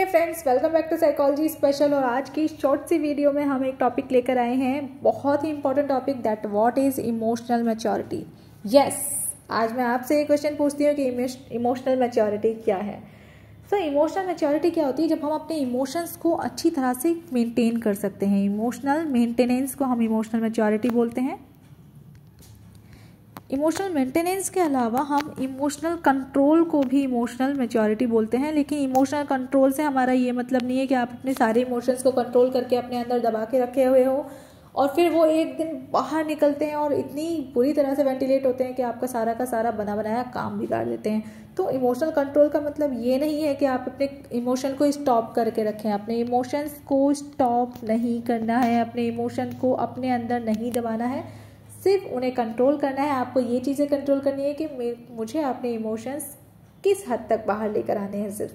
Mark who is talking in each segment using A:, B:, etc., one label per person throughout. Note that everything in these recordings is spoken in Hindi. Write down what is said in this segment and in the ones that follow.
A: Friends, welcome back to psychology special. और आज की शॉर्ट सी वीडियो में हम एक टॉपिक लेकर आए हैं, बहुत ही important topic, that what is emotional maturity. Yes, आज मैं आपसे एक क्वेश्चन पूछती हूँ कि इमोशनल मैच्योरिटी क्या है। सो इमोशनल मैच्योरिटी क्या होती है? जब हम अपने इमोशंस को अच्छी तरह से मेंटेन कर सकते हैं। इमोशनल मेंटेनेंस को हम इमोशनल मैच्योरिटी बोलते हैं। इमोशनल मेंटेनेंस के अलावा हम इमोशनल कंट्रोल को भी इमोशनल मैच्योरिटी बोलते हैं। लेकिन इमोशनल कंट्रोल से हमारा ये मतलब नहीं है कि आप अपने सारे इमोशंस को कंट्रोल करके अपने अंदर दबा के रखे हुए हो और फिर वो एक दिन बाहर निकलते हैं और इतनी बुरी तरह से वेंटिलेट होते हैं कि आपका सारा का सारा बना बनाया काम बिगाड़ देते हैं। तो इमोशनल कंट्रोल का मतलब ये नहीं है कि आप अपने इमोशन को स्टॉप करके रखें। अपने इमोशंस को स्टॉप नहीं करना है, अपने इमोशन को अपने अंदर नहीं दबाना है, सिर्फ उन्हें कंट्रोल करना है। आपको ये चीज़ें कंट्रोल करनी है कि मुझे अपने इमोशंस किस हद तक बाहर लेकर आने हैं सिर्फ।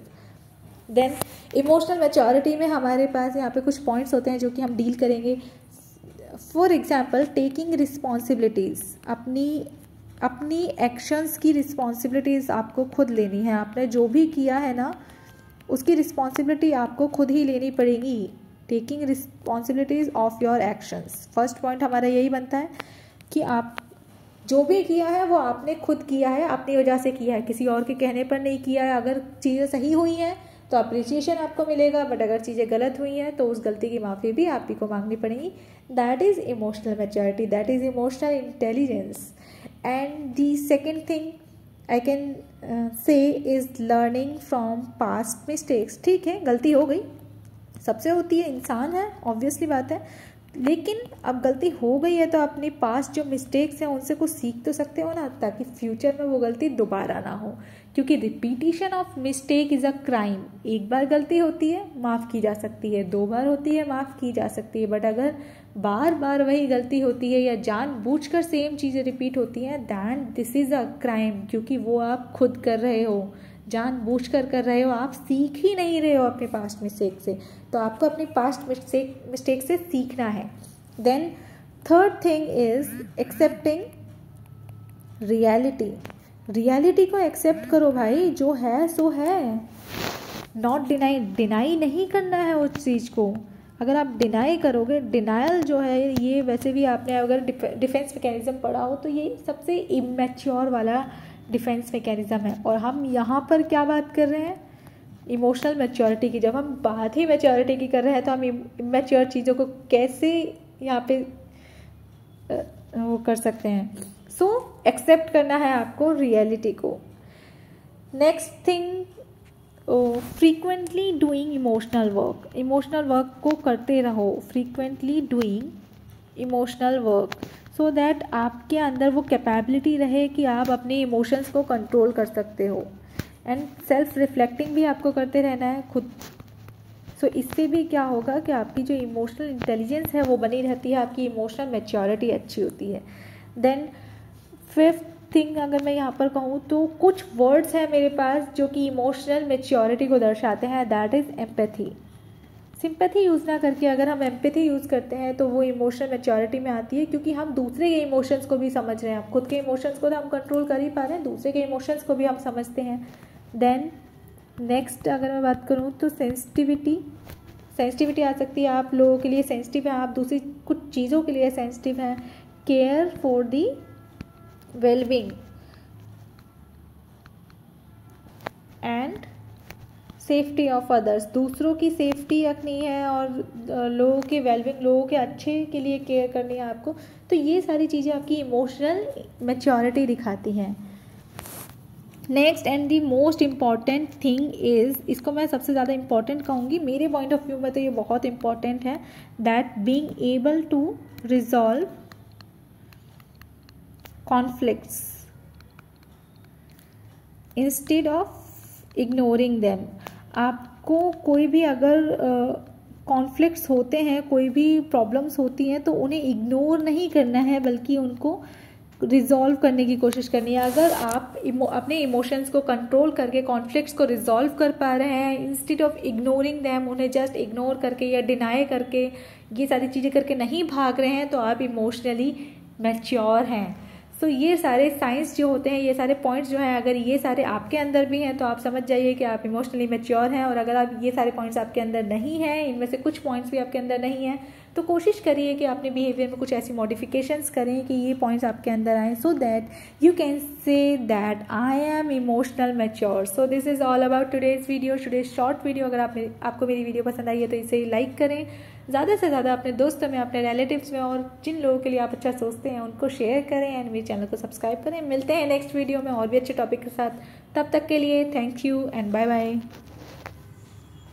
A: देन इमोशनल मैच्योरिटी में हमारे पास यहाँ पे कुछ पॉइंट्स होते हैं जो कि हम डील करेंगे। For example, taking responsibilities. अपनी एक्शंस की रिस्पॉन्सिबिलिटीज़ आपको खुद लेनी है। आपने जो भी किया है ना, उसकी रिस्पॉन्सिबिलिटी आपको खुद ही लेनी पड़ेगी। Taking responsibilities of your actions. First point हमारा यही बनता है कि आप जो भी किया है वो आपने खुद किया है, अपनी वजह से किया है, किसी और के कहने पर नहीं किया है। अगर चीज़ें सही हुई हैं तो अप्रिसिएशन आपको मिलेगा, बट अगर चीज़ें गलत हुई हैं तो उस गलती की माफ़ी भी आप ही को मांगनी पड़ेगी। That is emotional maturity, that is emotional intelligence. And the second thing I can say is learning from past mistakes. ठीक है, गलती हो गई, सबसे होती है, इंसान है, ऑब्वियसली बात है। लेकिन अब गलती हो गई है तो अपने पास जो मिस्टेक्स हैं उनसे कुछ सीख तो सकते हो ना, ताकि फ्यूचर में वो गलती दोबारा ना हो। क्योंकि repetition of mistake is a crime. एक बार गलती होती है माफ़ की जा सकती है, 2 बार होती है माफ़ की जा सकती है, बट अगर बार बार वही गलती होती है या जानबूझकर सेम चीज़ें रिपीट होती हैं, then this is a crime. क्योंकि वो आप खुद कर रहे हो, जानबूझकर कर रहे हो, आप सीख ही नहीं रहे हो अपने पास्ट मिस्टेक से। तो आपको अपनी पास्ट मिस्टेक से सीखना है। Then third thing is accepting reality. Reality को एक्सेप्ट करो भाई, जो है सो है, नॉट डिनाई नहीं करना है उस चीज़ को। अगर आप डिनाई करोगे, डिनायल जो है ये वैसे भी आपने अगर डिफेंस मैकेनिज्म पढ़ा हो तो ये सबसे इमेच्योर वाला डिफेंस मैकेनिज्म है। और हम यहाँ पर क्या बात कर रहे हैं? इमोशनल मैच्योरिटी की। जब हम बात ही मैच्योरिटी की कर रहे हैं तो हम इमेच्योर चीज़ों को कैसे यहाँ पे वो कर सकते हैं? सो एक्सेप्ट करना है आपको रियलिटी को। Next thing, frequently doing emotional work. Emotional work को करते रहो, frequently doing emotional work, so that आपके अंदर वो कैपेबिलिटी रहे कि आप अपने इमोशंस को कंट्रोल कर सकते हो। एंड सेल्फ रिफ्लेक्टिंग भी आपको करते रहना है खुद। सो इससे भी क्या होगा कि आपकी जो इमोशनल इंटेलिजेंस है वो बनी रहती है, आपकी इमोशनल मैच्योरिटी अच्छी होती है। देन फिफ्थ थिंग अगर मैं यहाँ पर कहूँ तो कुछ वर्ड्स हैं मेरे पास जो कि इमोशनल मैच्योरिटी को दर्शाते हैं। That is empathy. Sympathy use ना करके अगर हम एम्पैथी यूज़ करते हैं तो वो इमोशनल मैच्योरिटी में आती है, क्योंकि हम दूसरे के इमोशंस को भी समझ रहे हैं। खुद के इमोशंस को तो हम कंट्रोल कर ही पा रहे हैं, दूसरे के इमोशंस को भी हम समझते हैं। देन नेक्स्ट अगर मैं बात करूँ तो सेंसिटिविटी आ सकती है। आप लोगों के लिए सेंसिटिव हैं, आप दूसरी कुछ चीज़ों के लिए सेंसिटिव हैं। Care for the wellbeing and safety of others. दूसरों की सेफ्टी रखनी है और लोगों के वेलबींग, लोगों के अच्छे के लिए केयर करनी है आपको। तो ये सारी चीज़ें आपकी इमोशनल मैच्योरिटी दिखाती हैं। Next and the most important thing is, इसको मैं सबसे ज़्यादा इम्पॉर्टेंट कहूँगी मेरे पॉइंट ऑफ व्यू में, तो ये बहुत इम्पॉर्टेंट है, that being able to resolve conflicts instead of ignoring them. आपको कोई भी अगर कॉन्फ्लिक्ट्स होते हैं, कोई भी प्रॉब्लम्स होती हैं तो उन्हें इग्नोर नहीं करना है, बल्कि उनको रिजॉल्व करने की कोशिश करनी है। अगर आप अपने इमोशंस को कंट्रोल करके कॉन्फ्लिक्ट्स को रिजॉल्व कर पा रहे हैं, इंस्टेड ऑफ इग्नोरिंग देम, उन्हें जस्ट इग्नोर करके या डिनाई करके ये सारी चीज़ें करके नहीं भाग रहे हैं, तो आप इमोशनली मैच्योर हैं। तो ये सारे साइंस जो होते हैं, ये सारे पॉइंट्स जो हैं, अगर ये सारे आपके अंदर भी हैं तो आप समझ जाइए कि आप इमोशनली मैच्योर हैं। और अगर आप ये सारे पॉइंट्स आपके अंदर नहीं हैं, इनमें से कुछ पॉइंट्स भी आपके अंदर नहीं हैं, तो कोशिश करिए कि अपने बिहेवियर में कुछ ऐसी मॉडिफिकेशंस करें कि ये पॉइंट्स आपके अंदर आएँ, so that you can say that I am emotional mature. So this is all about today's video, today's short video. अगर आपको मेरी वीडियो पसंद आई है तो इसे लाइक करें, ज़्यादा से ज़्यादा अपने दोस्तों में, अपने रिलेटिव्स में और जिन लोगों के लिए आप अच्छा सोचते हैं उनको शेयर करें, एंड मेरे चैनल को सब्सक्राइब करें। मिलते हैं नेक्स्ट वीडियो में और भी अच्छे टॉपिक के साथ। तब तक के लिए thank you and bye bye.